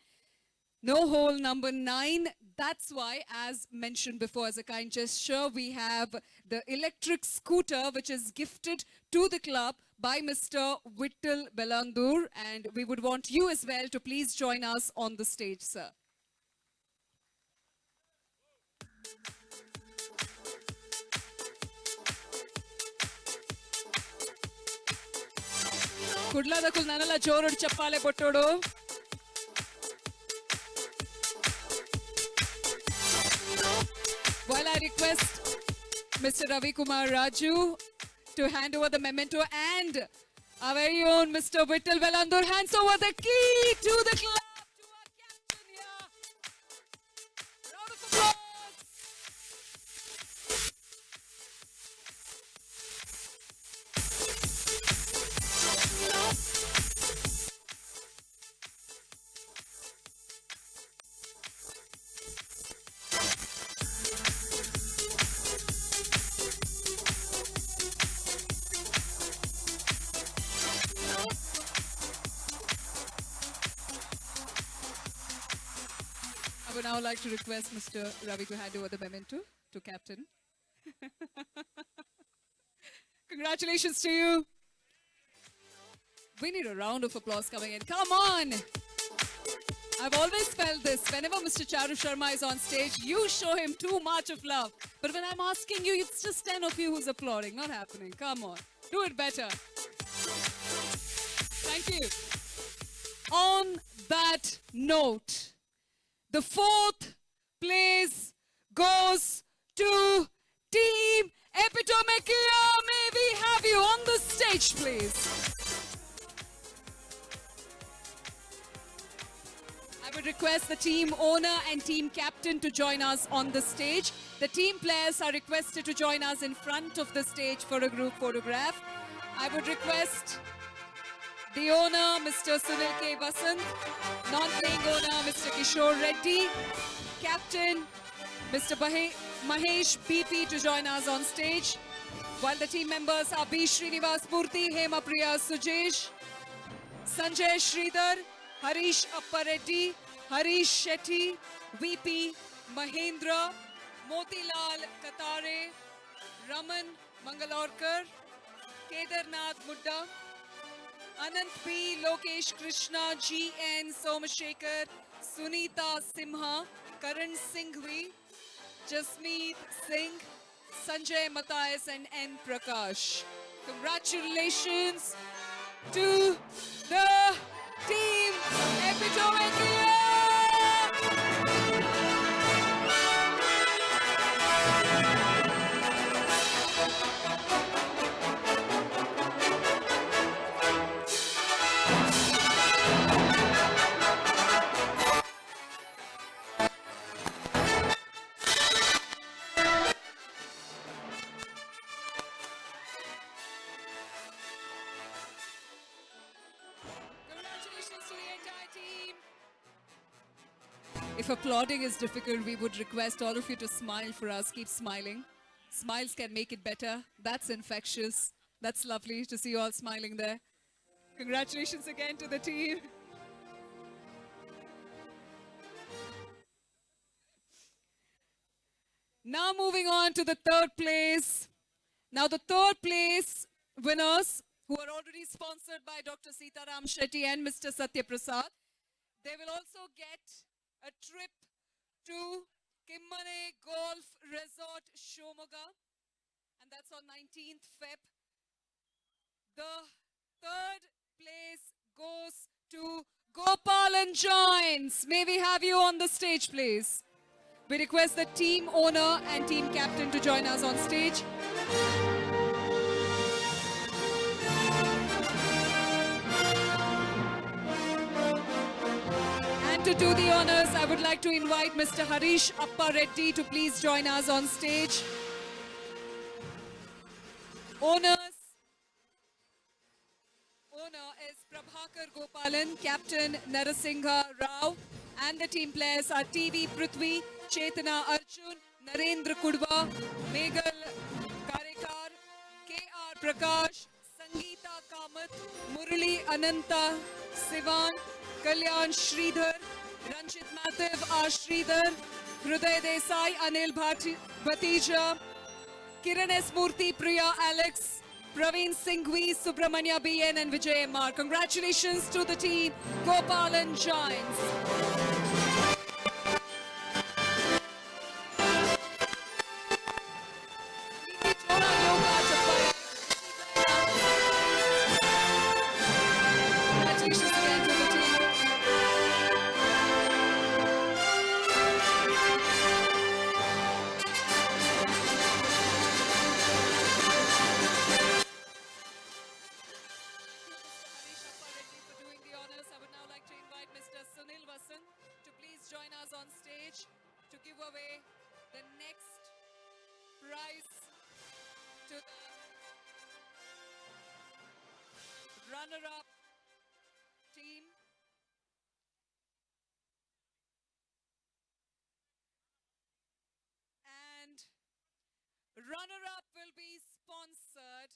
no hole number 9. That's why, as mentioned before, as a kind gesture, we have the electric scooter, which is gifted to the club by Mr. Vittal Belandur. And we would want you as well to please join us on the stage, sir. Kudladakul nanala jorudu chappale pottodu. While I request Mr. Ravi Kumar Raju to hand over the memento, and our very own Mr. Vittal Belandur hands over the key to the club to our captain here. Round of applause. I would now like to request Mr. Ravi to hand over the memento to Captain. Congratulations to you. We need a round of applause coming in. Come on. I've always felt this. Whenever Mr. Charu Sharma is on stage, you show him too much of love. But when I'm asking you, it's just 10 of you who's applauding. Not happening. Come on. Do it better. Thank you. On that note, the fourth place goes to Team Epitomikia. May we have you on the stage, please? I would request the team owner and team captain to join us on the stage. The team players are requested to join us in front of the stage for a group photograph. I would request the owner, Mr. Sunil K. Vasant, non-playing owner, Mr. Kishore Reddy, captain, Mr. Mahesh BP to join us on stage, while the team members are B. Srinivas Murthy, Hema Priya Sujesh, Sanjay Sridhar, Harish Appareddy, Harish Shetty, VP Mahendra, Motilal Katare, Raman Mangalorkar, Kedarnath Mudda, Anant P, Lokesh Krishna, G.N. Somashekar, Sunita Simha, Karan Singhvi, Jasmeet Singh, Sanjay Matthias and N. Prakash. Congratulations to the team Epitomikia! Congratulations to the entire team. If applauding is difficult, we would request all of you to smile for us. Keep smiling. Smiles can make it better. That's infectious. That's lovely to see you all smiling there. Congratulations again to the team. Now moving on to the third place. Now the third place winners, who are already sponsored by Dr. Sitaram Shetty and Mr. Satya Prasad, They will also get a trip to Kimmane Golf Resort, Shomoga, and that's on 19th Feb. The third place goes to Gopal and Joins. May we have you on the stage, please? We request the team owner and team captain to join us on stage. And to do the honors, I would like to invite Mr. Harish Appa Reddy to please join us on stage. Owner is Prabhakar Gopalan, Captain Narasingha Rao, and the team players are TV Prithvi, Chetana Arjun, Narendra Kudwa, Meghal Karekar, K.R. Prakash, Sangeeta Kamath, Murali Ananta, Sivan, Kalyan Sridhar, Ranjit Mathav R. Sridhar, Hruday Desai, Anil Bhatija, Kiran S. Murthy, Priya Alex, Praveen Singhvi, Subramanya BN and Vijay MR. Congratulations to the team, Gopal and Giants. Congratulations again to the team. Harish Appa Reddy for doing the honors. I would now like to invite Mr. Sunil Vasan to please join us on stage to give away the next prize to the runner-up team. And runner-up will be sponsored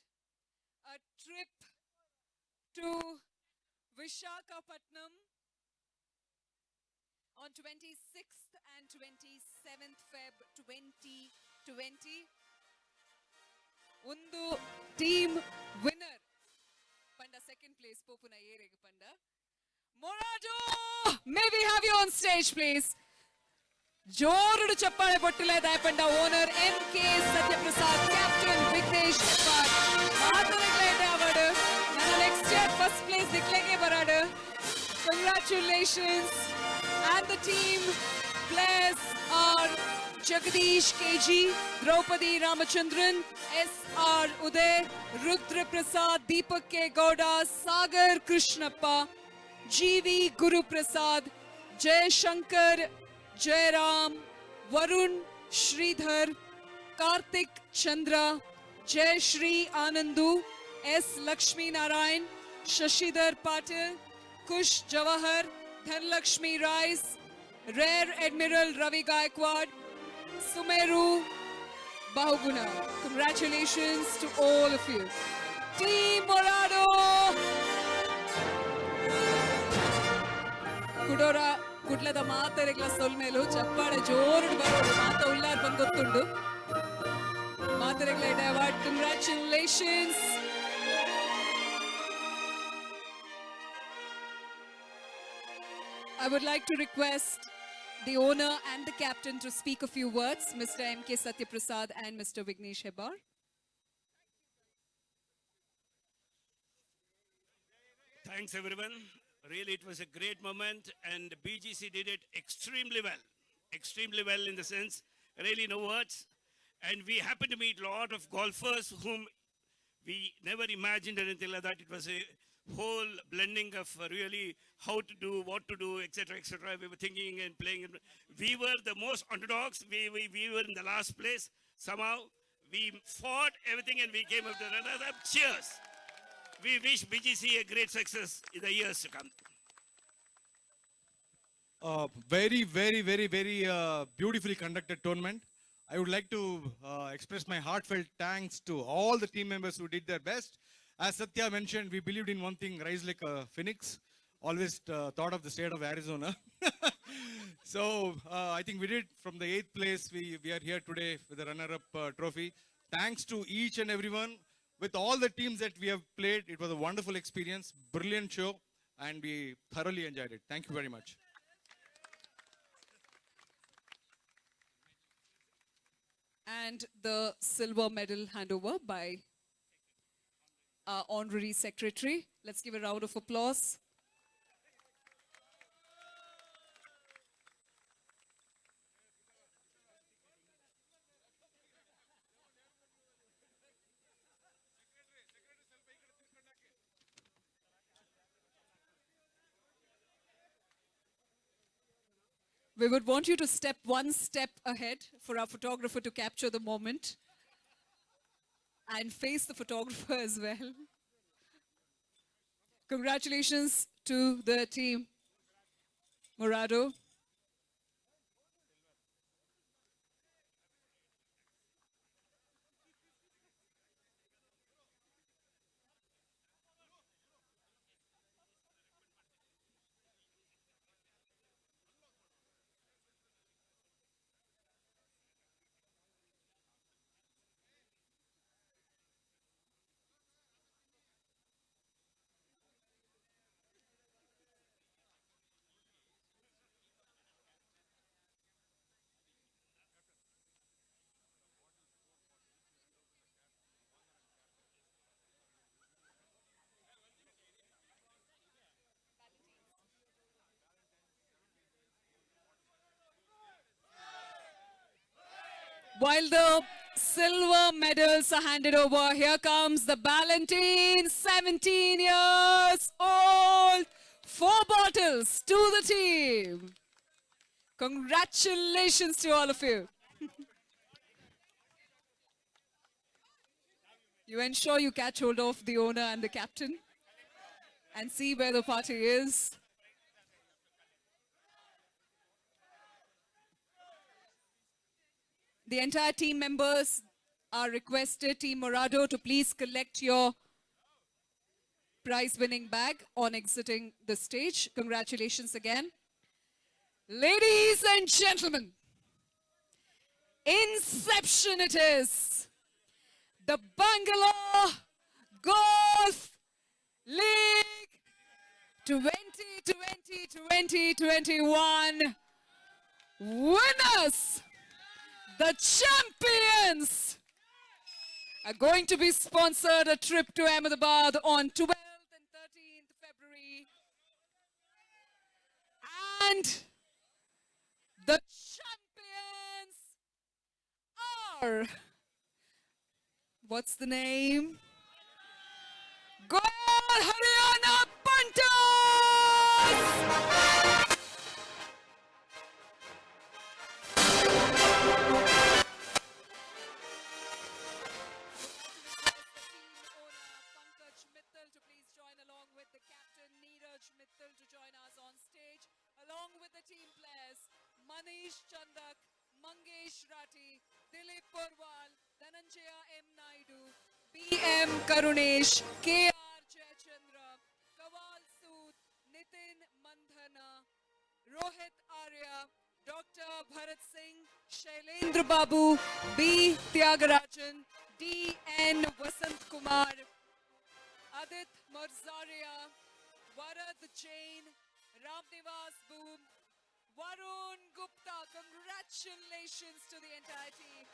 a trip to Vishakhapatnam on 26th and 27th Feb 2020. Undu team winner. Panda second place Popuna Yereg Panda. Morado! May we have you on stage, please? జోరుడు చెప్పాలి పొట్టులే దాయపండ owner M K Satyaprasad captain Vignesh ಮಾತುಗಳೇ award ನನ್ನ next year first place ದಿಕ್ಲೆಗೆ ಬರಾಡು congratulations and the team players are Jagdish KG, Draupadi Ramachandran, SR Uday, Rudra Prasad, Deepak K Gowda, Sagar Krishnappa, GV Guru Prasad, Jay Shankar, Jairam, Varun Sridhar, Karthik Chandra, Jay Shri Anandu, S. Lakshmi Narayan, Shashidhar Patil, Kush Jawahar, Dhanlakshmi Rice, Rear Admiral Ravi Gaikwad, Sumeru Bahuguna. Congratulations to all of you. Team Morado! Kudora ಕುಡ್ಲದ ಮಾತರೆಗ್ಲ ಸೊಲ್ಮೇಲು ಚಪ್ಪಾಳೆ ಜೋರು ಬರೋಡು ಮಾತ ಉಳ್ಳಾರ್ ಬಂದು ಗೊತ್ತುಂಡು ಮಾತರೆಗ್ಲ award congratulations I would like to request the owner and the captain to speak a few words, Mr. M.K. Satyaprasad and Mr. Vignesh Hebar. Thanks, everyone. Really, it was a great moment, and BGC did it extremely well in the sense, really no words. And we happened to meet a lot of golfers whom we never imagined anything like that. It was a whole blending of really how to do, what to do, etc., etc. We were thinking and playing. We were the most underdogs. We were in the last place. Somehow, we fought everything and we came up to runner-up. Cheers! We wish BGC a great success in the years to come. Very beautifully conducted tournament. I would like to express my heartfelt thanks to all the team members who did their best. As Satya mentioned, we believed in one thing, rise like a phoenix. Always thought of the state of Arizona. So I think we did from the 8th place. We are here today with the runner-up trophy. Thanks to each and everyone. With all the teams that we have played, it was a wonderful experience, brilliant show. and we thoroughly enjoyed it. Thank you very much. And the silver medal handover by our honorary secretary. Let's give a round of applause. We would want you to step one step ahead for our photographer to capture the moment and face the photographer as well. Congratulations to the team, Morado. While the silver medals are handed over, here comes the Ballantine, 17 years old. 4 bottles to the team. Congratulations to all of you. You ensure you catch hold of the owner and the captain and see where the party is. The entire team members are requested, Team Morado, to please collect your prize-winning bag on exiting the stage. Congratulations again. Ladies and gentlemen, Inception it is. The Bangalore Golf League 2020-2021 winners, the champions, are going to be sponsored a trip to Ahmedabad on 12th and 13th February. And the champions are, what's the name? Go Haryana Panthers! To please join along with the captain Neeraj Mittal to join us on stage, along with the team players Manish Chandak, Mangesh Rati, Dilip Purwal, Dhananjaya M. Naidu, B.M. Karunesh, K.R. Jayachandra, Kawal Sood, Nitin Mandhana, Rohit Arya, Dr. Bharat Singh, Shailendra Babu, B. Tyagarajan, D.N. Vasant Kumar, Adit Marzaria, Varad Jain, Ramnivas Boom, Varun Gupta. Congratulations to the entire team.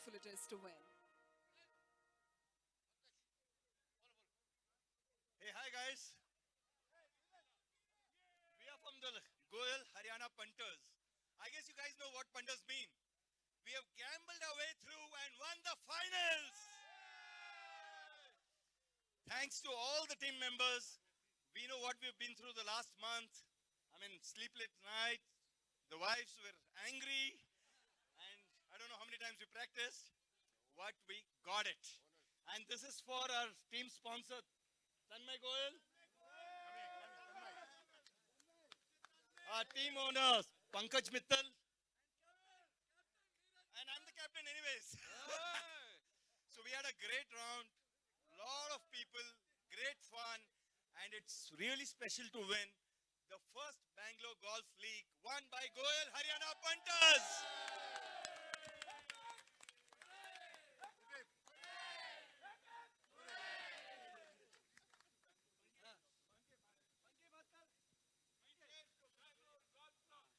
wonderful it is to win. Hey, hi guys. We are from the Goyal Haryana Punters. I guess you guys know what punters mean. We have gambled our way through and won the finals. Thanks to all the team members. We know what we've been through the last month. I mean, sleepless night. The wives were angry. And I don't know how many times we practiced. But we got it. And this is for our team sponsor, Tanmay Goyal. Our team owner, Pankaj Mittal. And I'm the captain anyways. So we had a great round. Lot of people, great fun. And it's really special to win the first Bangalore Golf League won by Goyal Haryana Punters.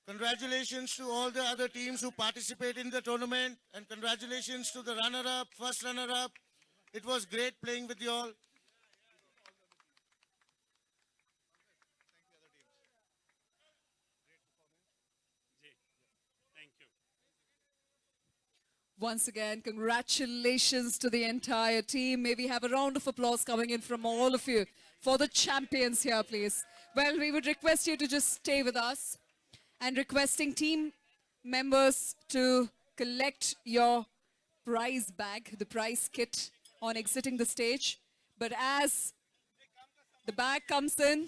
Congratulations to all the other teams who participate in the tournament, and congratulations to the runner-up, first runner-up. It was great playing with you all. Thank you. Once again, congratulations to the entire team. May we have a round of applause coming in from all of you for the champions here, please. Well, we would request you to just stay with us and requesting team members to collect your prize bag, the prize kit, on exiting the stage. But as the bag comes in,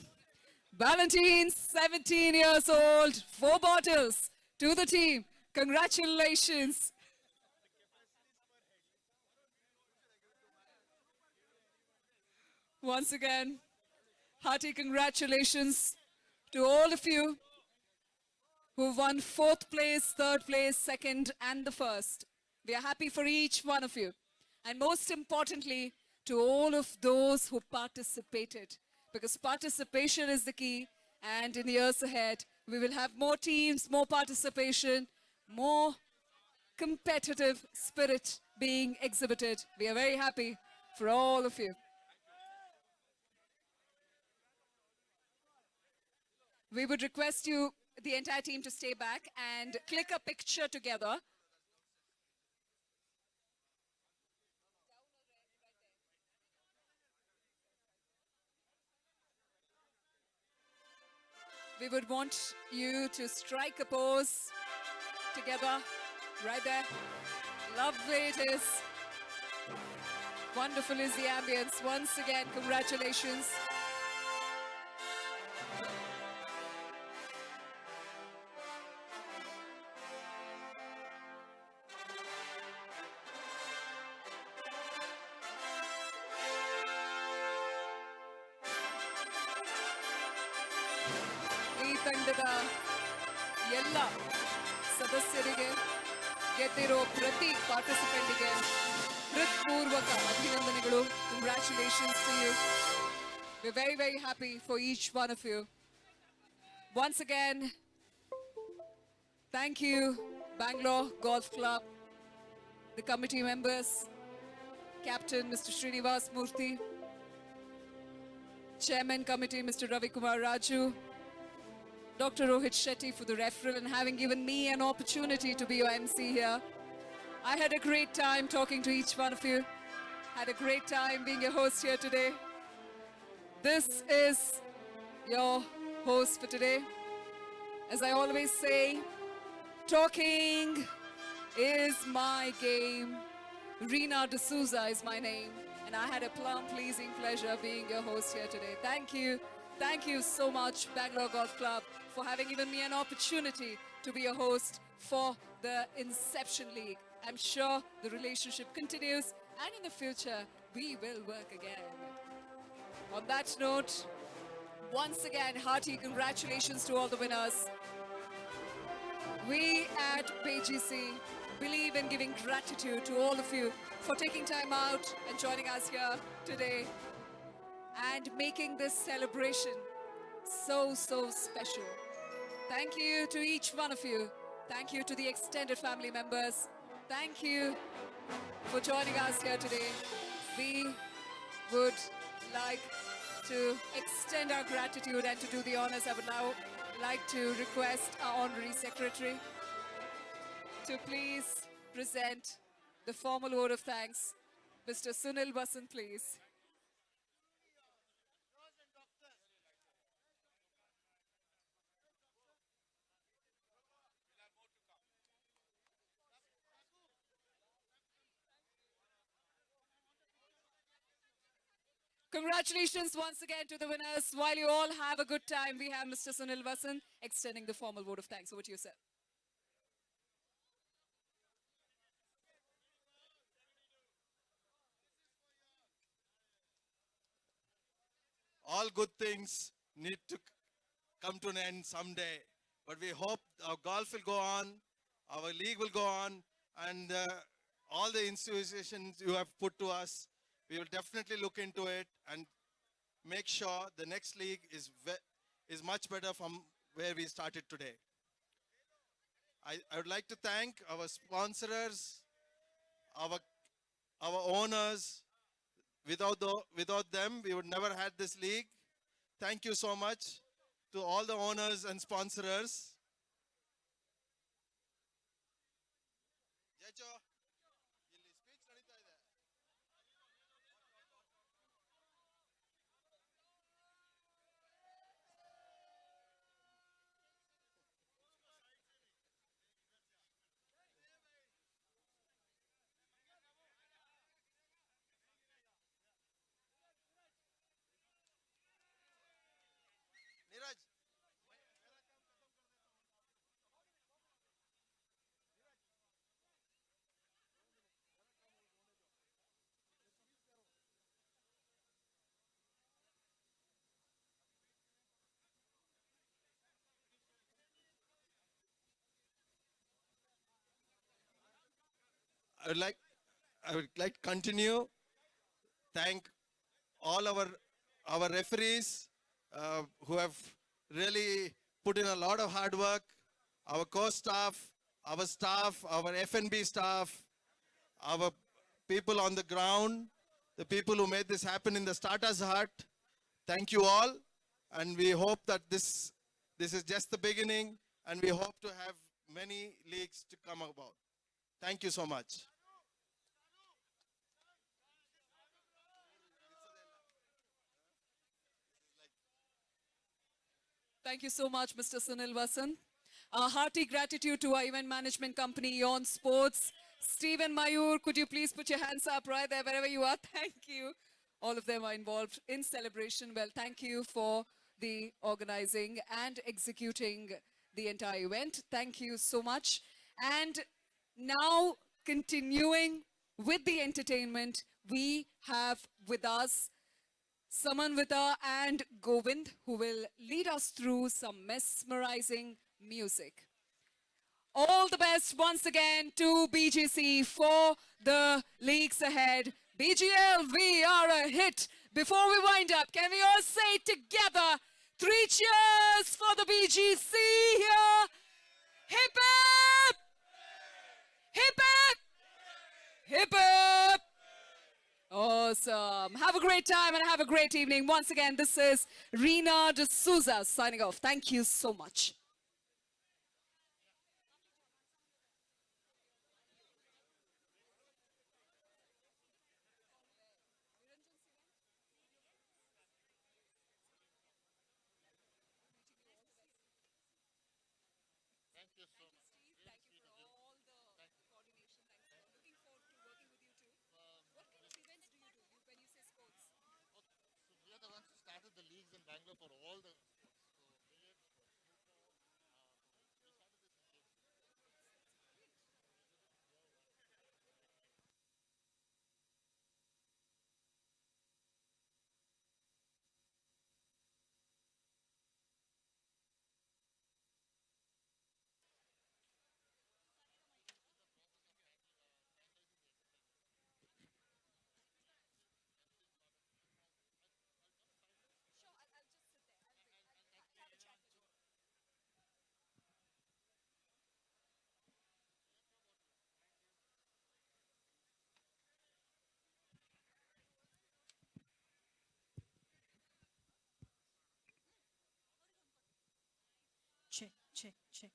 Valentine, 17 years old, 4 bottles to the team. Congratulations. Once again, hearty congratulations to all of you who won 4th place, 3rd place, 2nd, and the 1st. We are happy for each one of you. And most importantly, to all of those who participated, because participation is the key. And in the years ahead, we will have more teams, more participation, more competitive spirit being exhibited. We are very happy for all of you. We would request you, the entire team, to stay back and click a picture together. We would want you to strike a pose together, right there. Lovely it is. Wonderful is the ambience. Once again, congratulations. ಈ ತಂಡದ ಎಲ್ಲ ಸದಸ್ಯರಿಗೆ ಗೆದ್ದಿರೋ ಪ್ರತಿ ಪಾರ್ಟಿಸಿಪೆಂಟ್ಗೆ ಹೃತ್ಪೂರ್ವಕ ಅಭಿನಂದನೆಗಳು. Congratulations to you. We're very, very happy for each one of you. Once again, thank you, Bangalore Golf Club, the committee members, Captain Mr. Srinivas Murthy, Chairman Committee Mr. Ravi Kumar Raju, Dr. Rohit Shetty for the referral and having given me an opportunity to be your MC here. I had a great time talking to each one of you. Had a great time being your host here today. This is your host for today. As I always say, talking is my game. Rina D'Souza is my name, and I had a pleasing pleasure being your host here today. Thank you. Thank you so much, Bangalore Golf Club, for having given me an opportunity to be a host for the Inception League. I'm sure the relationship continues, and in the future, we will work again. On that note, once again, hearty congratulations to all the winners. We at BGC believe in giving gratitude to all of you for taking time out and joining us here today and making this celebration so special. Thank you to each one of you. Thank you to the extended family members. Thank you for joining us here today. We would like to extend our gratitude, and to do the honors, I would now like to request our Honorary Secretary to please present the formal vote of thanks. Mr. Sunil Vasan, please. Congratulations once again to the winners. While you all have a good time, we have Mr. Sunil Vasan extending the formal vote of thanks. Over to you, sir. All good things need to come to an end someday. But we hope our golf will go on, our league will go on, and all the institutions you have put to us, we will definitely look into it and make sure the next league is much better from where we started today. I would like to thank our sponsors, our owners. Without them, we would never had this league. Thank you so much to all the owners and sponsors. Neeraj, I would like I would like to continue. Thank all our referees who have really put in a lot of hard work, our core staff, our F&B staff, our people on the ground, the people who made this happen in the starters hut. Thank you all, and we hope that this is just the beginning, and we hope to have many leagues to come about. Thank you so much. Thank you so much, Mr. Sunil Vasan. A hearty gratitude to our event management company, Yon Sports. Steve and Mayur, could you please put your hands up right there, wherever you are? Thank you. All of them are involved in celebration. Well, thank you for the organizing and executing the entire event. Thank you so much. And now, continuing with the entertainment, we have with us Samanvita and Govind, who will lead us through some mesmerizing music. All the best once again to BGC for the leagues ahead. BGL, we are a hit. Before we wind up, can we all say together, 3 cheers for the BGC here. Hip hip! Hip hip! Hip hip! Awesome. Have a great time and have a great evening. Once again, this is Rina D'Souza signing off. Thank you so much. We are the ones who started the leagues in Bangalore for all the check, check.